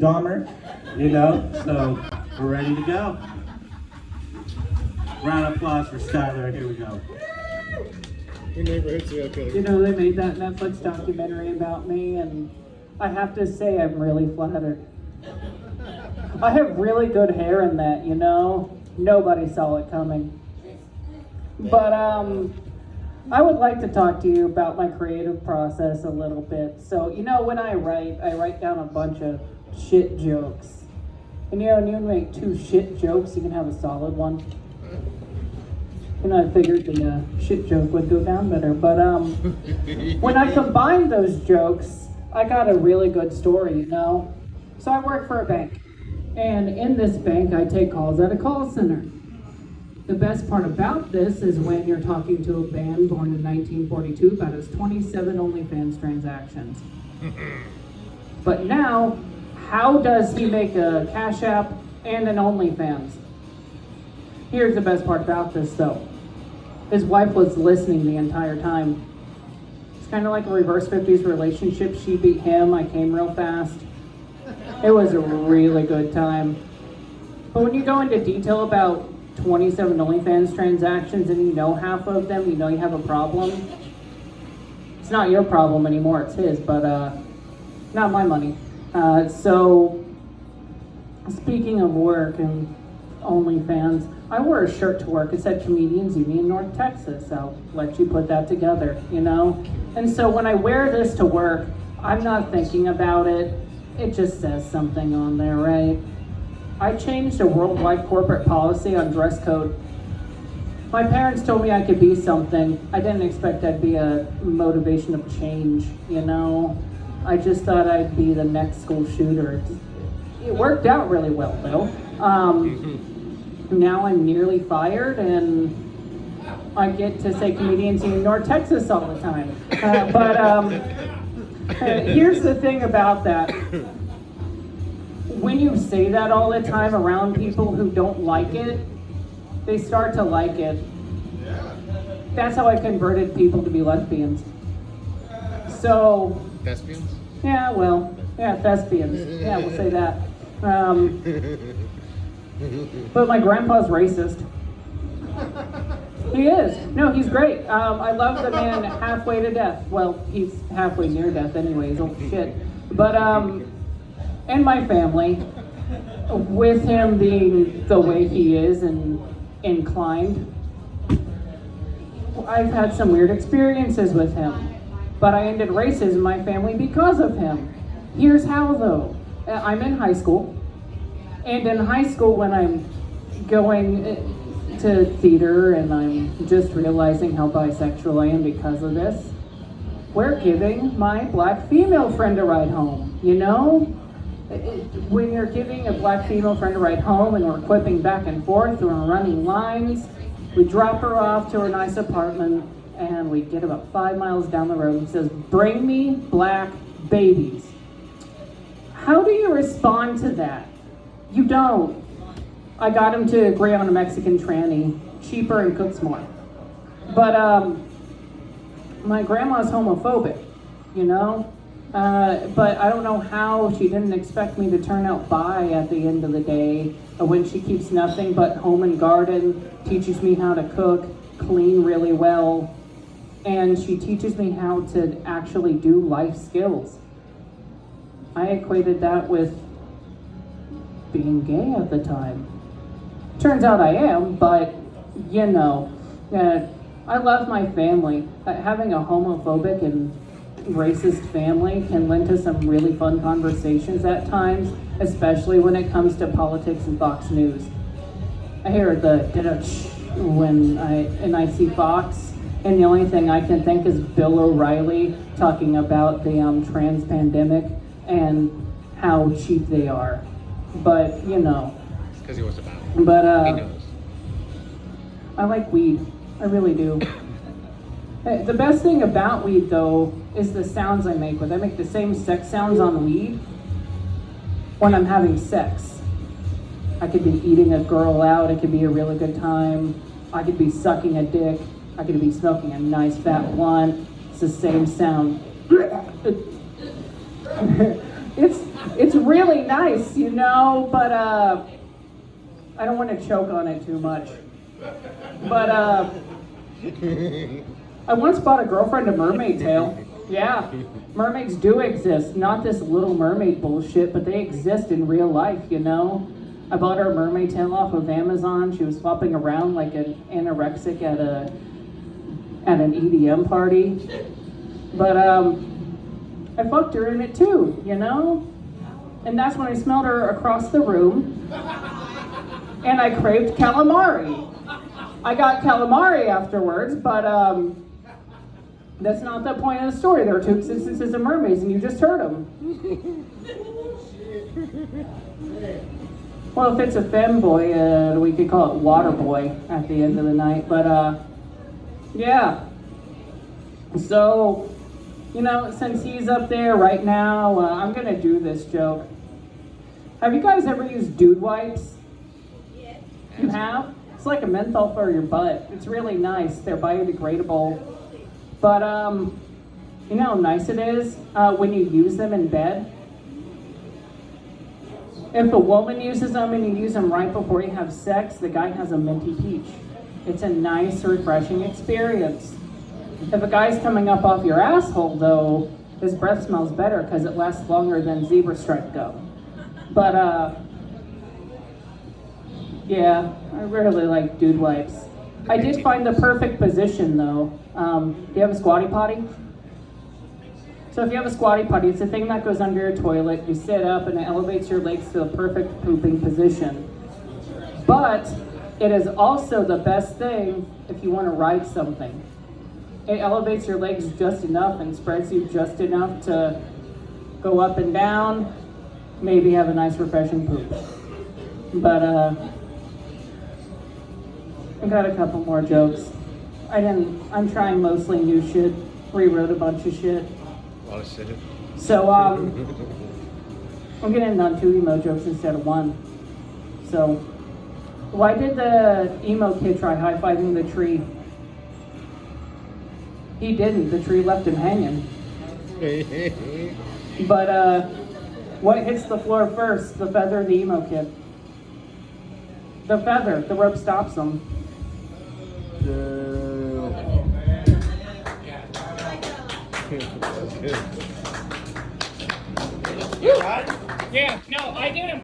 Dahmer, so we're ready to go. Round of applause for Skylar. Here we go. Your neighborhood serial killer. They made that Netflix documentary about me, and I have to say I'm really flattered. I have really good hair in that, Nobody saw it coming. But I would like to talk to you about my creative process a little bit. So, when I write down a bunch of shit jokes. And when you make 2 shit jokes, you can have a solid one. I figured the shit joke would go down better. But when I combined those jokes, I got a really good story, So I work for a bank. And in this bank, I take calls at a call center. The best part about this is when you're talking to a band born in 1942 that has 27 OnlyFans transactions. But now, how does he make a Cash App and an OnlyFans? Here's the best part about this, though. His wife was listening the entire time. It's kind of like a reverse 50s relationship. She beat him, I came real fast. It was a really good time. But when you go into detail about 27 OnlyFans transactions and you know half of them, you have a problem. It's not your problem anymore, it's his, but not my money. So, speaking of work and OnlyFans, I wore a shirt to work. It said Comedians Union North Texas. I'll let you put that together, And so when I wear this to work, I'm not thinking about it. It just says something on there, right? I changed a worldwide corporate policy on dress code. My parents told me I could be something. I didn't expect I'd be a motivation of change, I just thought I'd be the next school shooter. It worked out really well, though. Now I'm nearly fired, and I get to say Comedians in North Texas all the time. Here's the thing about that. When you say that all the time around people who don't like it, they start to like it. That's how I converted people to be lesbians. So... Thespians? Yeah, thespians. Yeah, we'll say that. But my grandpa's racist. He is. No, he's great. I love the man halfway to death. Well, he's halfway near death anyways. Oh, shit. But, and my family, with him being the way he is and inclined, I've had some weird experiences with him. But I ended racism in my family because of him. Here's how, though. I'm in high school. And in high school, when I'm going to theater and I'm just realizing how bisexual I am because of this, we're giving my black female friend a ride home, When you're giving a black female friend a ride home and we're quipping back and forth, we're running lines, we drop her off to her nice apartment, and we get about 5 miles down the road and he says, "Bring me black babies." How do you respond to that? You don't. I got him to agree on a Mexican tranny, cheaper and cooks more. But my grandma's homophobic, but I don't know how she didn't expect me to turn out bi at the end of the day when she keeps nothing but home and garden, teaches me how to cook, clean really well, and she teaches me how to actually do life skills. I equated that with being gay at the time. Turns out I am, but I love my family. Having a homophobic and racist family can lend to some really fun conversations at times, especially when it comes to politics and Fox News. I hear the when I see Fox, and the only thing I can think is Bill O'Reilly talking about the trans pandemic and how cheap they are. But It's because he wants to battle. But he knows. I like weed. I really do. The best thing about weed, though, is the sounds I make with it. I make the same sex sounds on weed when I'm having sex. I could be eating a girl out. It could be a really good time. I could be sucking a dick. I could be smoking a nice fat blunt. It's the same sound. It's It's really nice, you know, but I don't want to choke on it too much. But I once bought a girlfriend a mermaid tail. Yeah, mermaids do exist. Not this Little Mermaid bullshit, but they exist in real life, you know? I bought her a mermaid tail off of Amazon. She was flopping around like an anorexic at an EDM party. But I fucked her in it too, you know? And that's when I smelled her across the room. And I craved calamari. I got calamari afterwards, but that's not the point of the story. There are two instances of mermaids, and you just heard them. Well, if it's a femboy, we could call it water boy at the end of the night. But yeah. So, you know, since he's up there right now, I'm gonna do this joke. Have you guys ever used dude wipes? Yes. You have? It's like a menthol for your butt. It's really nice. They're biodegradable. But, you know how nice it is when you use them in bed? If a woman uses them and you use them right before you have sex, the guy has a minty peach. It's a nice, refreshing experience. If a guy's coming up off your asshole, though, his breath smells better because it lasts longer than zebra stripe gum. But, yeah, I really like dude wipes. I did find the perfect position, though. Do you have a squatty potty? So if you have a squatty potty, it's a thing that goes under your toilet. You sit up and it elevates your legs to the perfect pooping position. But it is also the best thing if you want to ride something. It elevates your legs just enough and spreads you just enough to go up and down, maybe have a nice refreshing poop. But I got a couple more jokes. I'm trying mostly new shit, rewrote a bunch of shit. A lot of shit. So I'm gonna end on 2 emo jokes instead of 1. So why did the emo kid try high-fiving the tree? He didn't. The tree left him hanging. But what hits the floor first? The feather or the emo kid? The feather. The rope stops him. Yeah, no, I did him.